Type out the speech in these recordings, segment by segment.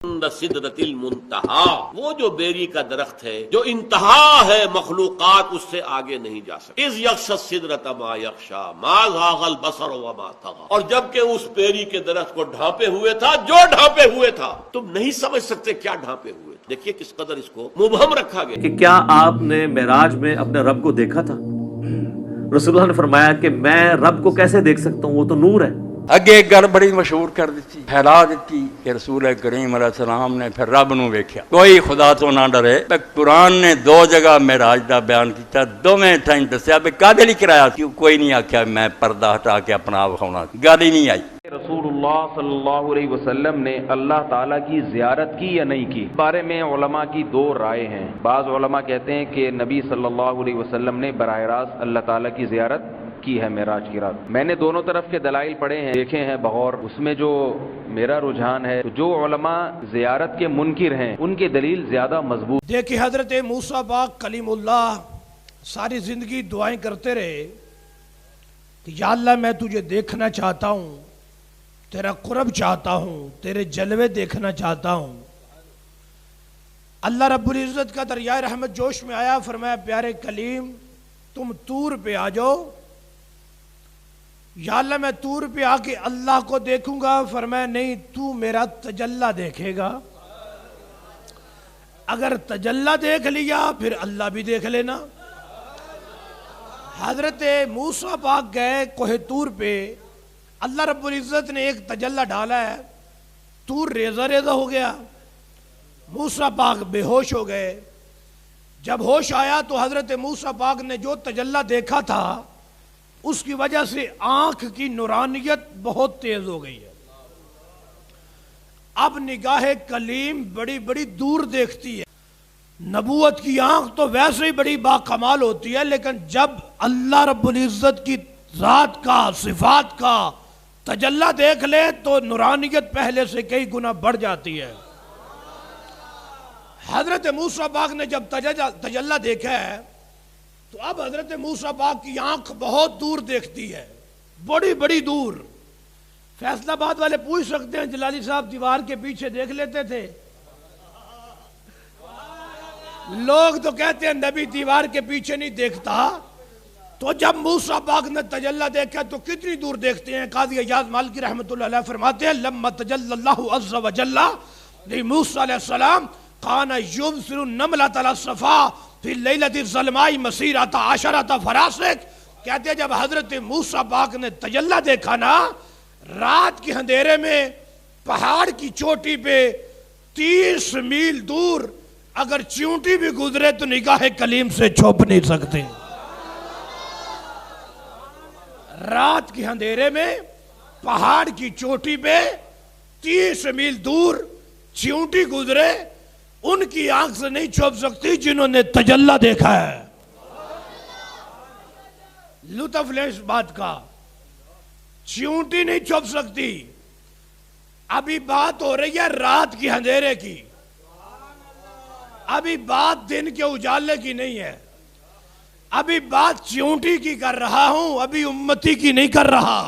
सिदरतिल मुंतहा, वो जो बेरी का दरख्त है जो इंतहा है मखलूकात उससे आगे नहीं जा सकते। इस यक्श सिदरत मा यक्शा मा ज़ाग़ल बसर व मा तग़ा, और जबकि उस बेरी के दरख्त को ढांपे हुए था जो ढांपे हुए था, तुम नहीं समझ सकते क्या ढांपे हुए। देखिए किस कदर इसको मुबहम रखा गया। कि क्या आपने मेराज में अपने रब को देखा था? रसूलुल्लाह ने फरमाया कि मैं रब को कैसे देख सकता हूँ, वो तो नूर है। अगे एक गल बड़ी मशहूर कर दी, फैला दी कि रसूल करीम अलैहिस्सलाम ने फिर रब नूं वेख्या। कोई खुदा तो ना डरे। कुरान ने दो जगह मेराज दा बयान किया, दोवें टाइम दस्या भी कादे लई कराया। क्यों कोई नहीं आख्या मैं पर्दा हटा के अपना आप विखाउणा, गल ही नहीं आई। रसूलुल्लाह सल्लल्लाहु अलैहि वसल्लम ने अल्लाह ताला की ज़ियारत की या नहीं की, बारे में उलमा की दो राय हैं। बाज़ उलमा कहते हैं कि नबी सल्लल्लाहु अलैहि वसल्लम ने बराह रास्त अल्लाह ताला की ज़ियारत की है मेराज की रात। मैंने दोनों तरफ के दलाइल पढ़े हैं, देखे हैं बगौर। उसमें जो मेरा रुझान है, जो उलमा ज़ियारत के मुनकिर हैं उनकी दलील ज्यादा मजबूत। देखिए हजरत मूसा पाक कलीमुल्लाह सारी जिंदगी दुआएं करते रहे कि या अल्लाह मैं तुझे देखना चाहता हूँ, तेरा कुर्ब चाहता हूँ, तेरे जलवे देखना चाहता हूँ। अल्लाह रब्बुल इज़्ज़त का दरिया रहमत जोश में आया, फरमाया प्यारे कलीम तुम तूर पे आ जाओ। या अल्लाह मैं तूर पे आके अल्लाह को देखूंगा। फरमाया नहीं, तू मेरा तजल्ला देखेगा। अगर तजल्ला देख लिया फिर अल्लाह भी देख लेना। हजरत मूसा पाक गए कोहे तूर पे, अल्लाह रब्बुल इज़्ज़त ने एक तजल्ला डाला है, तूर रेजा रेजा हो गया। मूसा पाक बेहोश हो गए। जब होश आया तो हजरत मूसा पाक ने जो तजल्ला देखा था उसकी वजह से आंख की नूरानियत बहुत तेज हो गई है। अब निगाह कलीम बड़ी बड़ी दूर देखती है। नबूवत की आंख तो वैसे ही बड़ी बाकमाल होती है, लेकिन जब अल्लाह रब्बुल इज़्ज़त की ज़ात का सिफात का तजल्ला देख ले तो नूरानियत पहले से कई गुना बढ़ जाती है। हजरत मूसा पाक ने जब तजल्ला देखा है तो अब हजरत मूसा पाक की आंख बहुत दूर देखती है, बड़ी बड़ी दूर। फैसलाबाद वाले पूछ सकते हैं जलाली साहब दीवार के पीछे देख लेते थे? लोग तो कहते हैं नबी दीवार के पीछे नहीं देखता। तो जब मूसा पाक ने तजल्ला देखा तो कितनी दूर देखते हैं? काज़ी अय्याज़ मालिकी रहमतुल्लाह अलैह फरमाते हैं लम्मा तजल्लल्लाहु अज़्ज़ा व जल्ला लिमूसा अलैहिस्सलाम काना युबसिरु नमलत अला सफा फिर लैलति ज़ल्माई मसीरता अशरता फरासिक। कहते हैं जब हजरत मूसा पाक ने तजल्ला देखा ना, रात के अंधेरे में पहाड़ की चोटी पे 30 मील दूर अगर चींटी भी गुजरे तो निगाह कलीम से छुप नहीं सकते। रात के अंधेरे में पहाड़ की चोटी पे 30 मील दूर चींटी गुजरे, उनकी आंख से नहीं छुप सकती जिन्होंने तजल्ला देखा है। लुत्फ ले इस बात का, चींटी नहीं छुप सकती। अभी बात हो रही है रात के अंधेरे की, अभी बात दिन के उजाले की नहीं है। अभी बात चींटी की कर रहा हूं, अभी उम्मती की नहीं कर रहा।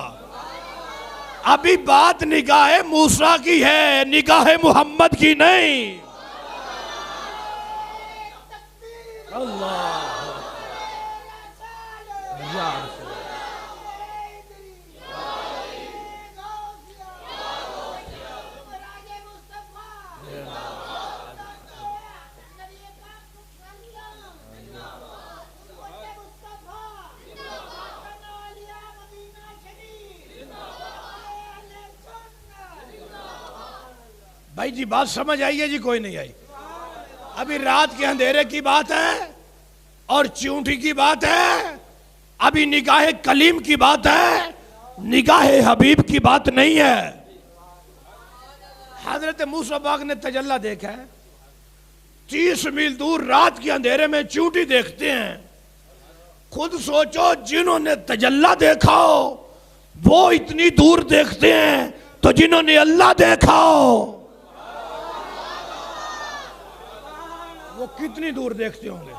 अभी बात निगाह मूसा की है, निगाह मोहम्मद की नहीं। अल्लाह भाई जी बात समझ आई है जी? कोई नहीं आई? अभी रात के अंधेरे की बात है और चींटी की बात है। अभी निगाह कलीम की बात है, निगाह हबीब की बात नहीं है। हजरत मूसा पाक ने तजल्ला देखा है, 30 मील दूर रात के अंधेरे में चींटी देखते हैं। खुद सोचो जिन्होंने तजल्ला देखा हो वो इतनी दूर देखते हैं, तो जिन्होंने अल्लाह देखा हो वो कितनी दूर देखते होंगे।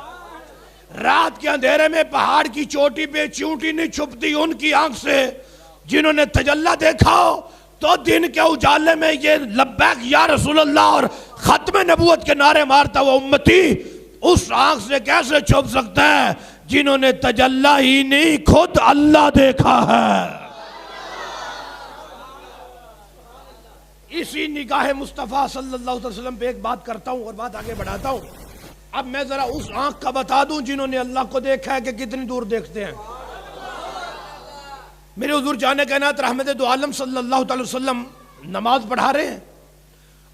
रात के अंधेरे में पहाड़ की चोटी पे चींटी नहीं छुपती उनकी आंख से, जिन्होंने तजल्ला देखा हो तो दिन के उजाले में ये लब्बैक या रसूल अल्लाह और खत्म नबूवत के नारे मारता हुआ उम्मती उस आंख से कैसे छुप सकता है जिन्होंने तजल्ला ही नहीं खुद अल्लाह देखा है। इसी निगाह मुस्तफ़ा सल्लल्लाहु अलैहि वसल्लम पे एक बात करता हूं और बात आगे बढ़ाता हूं। अब मैं जरा उस आंख का बता दूं जिन्होंने अल्लाह को देखा है कि कितनी दूर देखते हैं। मेरे हुजूर जाने कायनात रहमत दो आलम सल्लल्लाहु अलैहि वसल्लम नमाज पढ़ा रहे हैं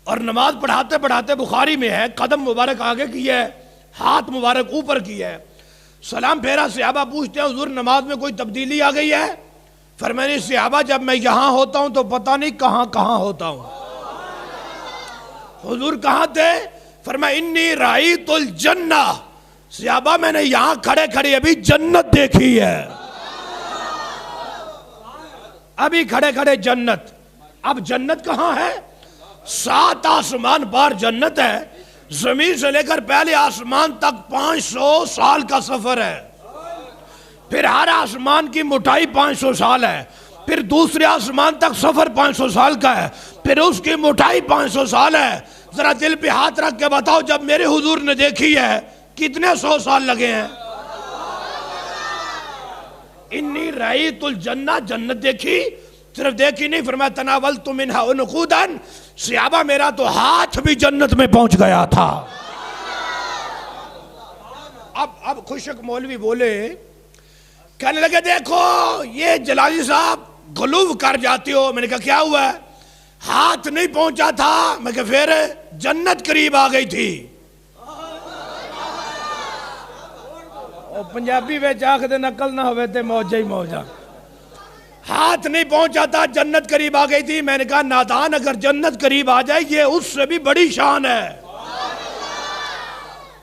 और नमाज पढ़ाते पढ़ाते बुखारी में है कदम मुबारक आगे किया है, हाथ मुबारक ऊपर किया है, सलाम फेरा। सहाबा पूछते हैं हुजूर नमाज में कोई तब्दीली आ गई है? फरमाया सहाबा जब मैं यहां होता हूं तो पता नहीं कहां कहां होता हूं। हुजूर कहां थे? फरमाया इन्नी राईतुल जन्ना। सहाबा मैंने यहां खड़े खड़े अभी जन्नत देखी है, अभी खड़े खड़े जन्नत। अब जन्नत कहां है? 7 आसमान पार जन्नत है। जमीन से लेकर पहले आसमान तक 500 साल का सफर है। फिर हर आसमान की मोटाई 500 साल है। फिर दूसरे आसमान तक सफर 500 साल का है। फिर उसकी मोटाई 500 साल है। जरा दिल पे हाथ रख के बताओ जब मेरे हुजूर ने देखी है कितने 100 साल लगे हैं? इन्नी राईतुल जन्ना, जन्नत देखी। सिर्फ देखी नहीं, फरमाया तनावल तुम मिन्हा उनकुदन। सहाबा मेरा तो हाथ भी जन्नत में पहुंच गया था। अब खुशक मौलवी बोले, कहने लगे देखो ये जलाली साहब गुलूव कर जाती हो। मैंने कहा क्या हुआ है? हाथ नहीं पहुंचा था। मैं कहा फिर जन्नत करीब आ गई थी। पंजाबी में आखदे नकल ना होवे ते मौजा ही मौजा। हाथ नहीं पहुंचा था, जन्नत करीब आ गई थी। मैंने कहा नादान, अगर जन्नत करीब आ जाए ये उससे भी बड़ी शान है।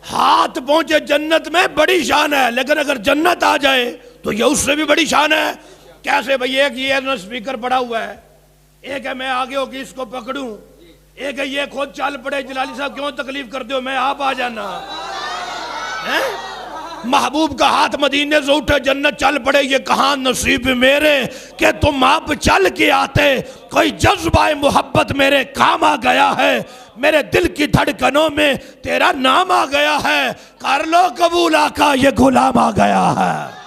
हाथ पहुंचे जन्नत में बड़ी शान है, लेकिन अगर जन्नत आ जाए तो ये उससे भी बड़ी शान है। कैसे भाई? एक ये स्पीकर पड़ा हुआ है, एक है मैं आगे होकर इसको पकड़ूं, एक है ये खुद चल पड़े। जलाली साहब क्यों तकलीफ करते हो, मैं आप आ जाना है। महबूब का हाथ मदीने से उठे जन्नत चल पड़े। ये कहां नसीब मेरे कि तुम आप चल के आते। कोई जज्बा मोहब्बत मेरे काम आ गया है। मेरे दिल की धड़कनों में तेरा नाम आ गया है। कर लो कबूल आका, ये गुलाम आ गया है।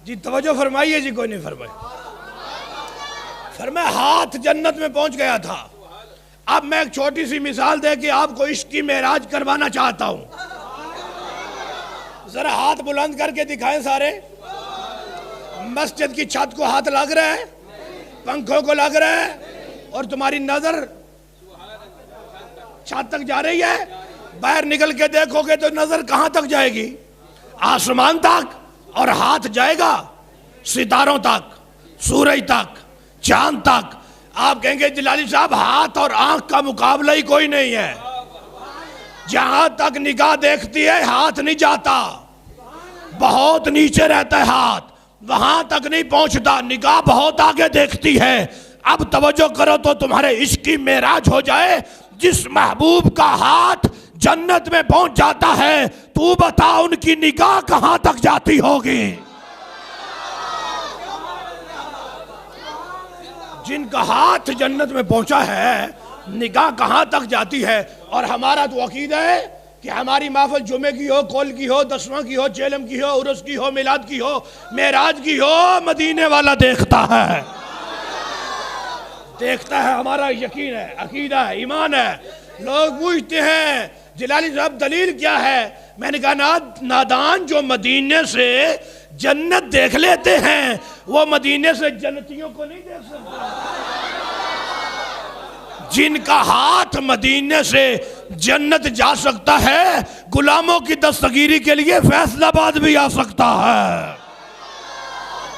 जी तवज्जो फरमाइए जी, कोई नहीं फरमाए। फरमाया हाथ जन्नत में पहुंच गया था। अब मैं एक छोटी सी मिसाल दे के आपको इश्क की मेराज करवाना चाहता हूं। जरा हाथ बुलंद करके दिखाएं सारे। मस्जिद की छत को हाथ लग रहा है, पंखों को लग रहा है, और तुम्हारी नजर छत तक जा रही है। बाहर निकल के देखोगे तो नजर कहां तक जाएगी? आसमान तक। और हाथ जाएगा सितारों तक, सूरज तक, चांद तक। आप कहेंगे जलाली साहब हाथ और आंख का मुकाबला ही कोई नहीं है। जहां तक निगाह देखती है हाथ नहीं जाता, बहुत नीचे रहता है हाथ, वहां तक नहीं पहुंचता। निगाह बहुत आगे देखती है। अब तवज्जो करो तो तुम्हारे इश्क की मेराज हो जाए। जिस महबूब का हाथ जन्नत में पहुंच जाता है, तू बता उनकी निगाह कहां तक जाती होगी? जिनका हाथ जन्नत में पहुंचा है, निगाह कहां तक जाती है? और हमारा तो अकीदा है कि हमारी महफिल जुमे की हो, कोल की हो, दसवां की हो, चेलम की हो, उर्स की हो, मिलाद की हो, मेराज की हो, मदीने वाला देखता है, देखता है। हमारा यकीन है, अकीदा है, ईमान है। लोग पूछते हैं जलाली साहब दलील क्या है? मैंने कहा नादान, जो मदीने से जन्नत देख लेते हैं वो मदीने से जन्नतियों को नहीं देख सकते। जिनका हाथ मदीने से जन्नत जा सकता है, गुलामों की दस्तगीरी के लिए फैसलाबाद भी आ सकता है।